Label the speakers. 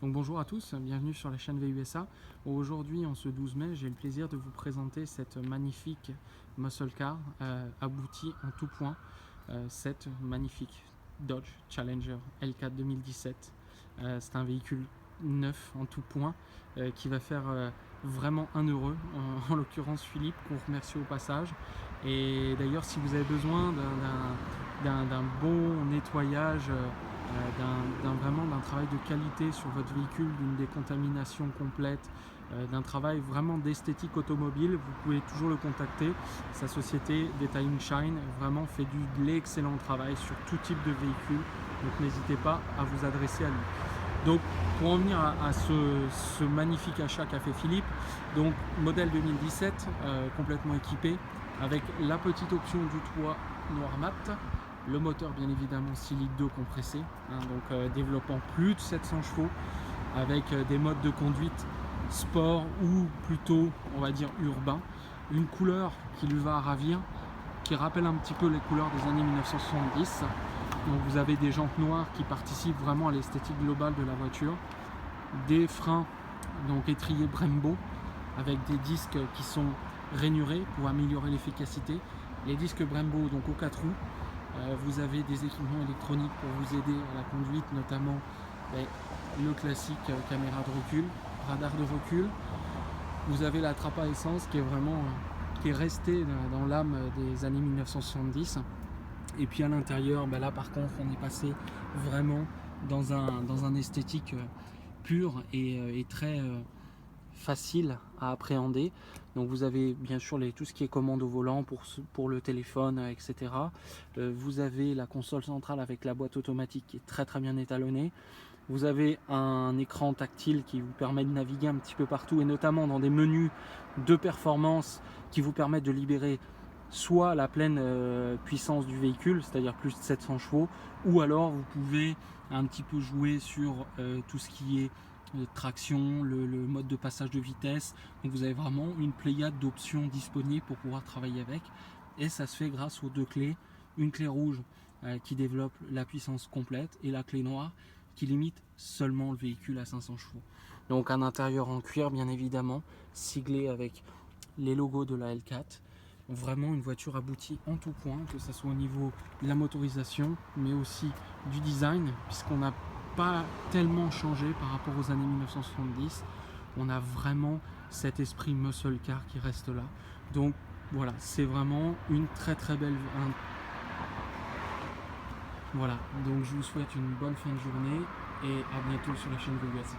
Speaker 1: Donc bonjour à tous, bienvenue sur la chaîne VUSA. Aujourd'hui, en ce 12 mai, j'ai le plaisir de vous présenter cette magnifique muscle car aboutie en tout point, cette magnifique Dodge Challenger L4 2017. C'est un véhicule neuf en tout point qui va faire vraiment un heureux, en l'occurrence Philippe, qu'on remercie au passage. Et d'ailleurs, si vous avez besoin d'un bon nettoyage, vraiment d'un travail de qualité sur votre véhicule, d'une décontamination complète, d'un travail vraiment d'esthétique automobile, vous pouvez toujours le contacter. Sa société Detailing Shine vraiment fait de l'excellent travail sur tout type de véhicule, donc n'hésitez pas à vous adresser à lui. Donc pour en venir à ce magnifique achat qu'a fait Philippe, donc modèle 2017, complètement équipé avec la petite option du toit noir mat, le moteur bien évidemment 6 litres d'eau compressé, donc développant plus de 700 chevaux avec des modes de conduite sport ou plutôt on va dire urbain, une couleur qui lui va à ravir, qui rappelle un petit peu les couleurs des années 1970. Donc vous avez des jantes noires qui participent vraiment à l'esthétique globale de la voiture, des freins donc étriers Brembo avec des disques qui sont rainurés pour améliorer l'efficacité, les disques Brembo donc aux 4 roues. Vous avez des équipements électroniques pour vous aider à la conduite, notamment le classique caméra de recul, radar de recul. Vous avez la trappe à essence qui est vraiment restée dans l'âme des années 1970. Et puis à l'intérieur, là par contre, on est passé vraiment dans un esthétique pur et très facile à appréhender. Donc vous avez bien sûr tout ce qui est commande au volant pour le téléphone, etc. Vous avez la console centrale avec la boîte automatique qui est très bien étalonnée. Vous avez un écran tactile qui vous permet de naviguer un petit peu partout et notamment dans des menus de performance qui vous permettent de libérer soit la pleine puissance du véhicule, c'est-à-dire plus de 700 chevaux, ou alors vous pouvez un petit peu jouer sur tout ce qui est traction, le mode de passage de vitesse. Donc vous avez vraiment une pléiade d'options disponibles pour pouvoir travailler avec, et ça se fait grâce aux deux clés, une clé rouge qui développe la puissance complète et la clé noire qui limite seulement le véhicule à 500 chevaux. Donc un intérieur en cuir bien évidemment, siglé avec les logos de la L4. Vraiment une voiture aboutie en tout point, que ce soit au niveau de la motorisation, mais aussi du design, puisqu'on n'a pas tellement changé par rapport aux années 1970. On a vraiment cet esprit muscle car qui reste là. Donc voilà, c'est vraiment une très belle... Voilà, donc je vous souhaite une bonne fin de journée et à bientôt sur la chaîne VUSA.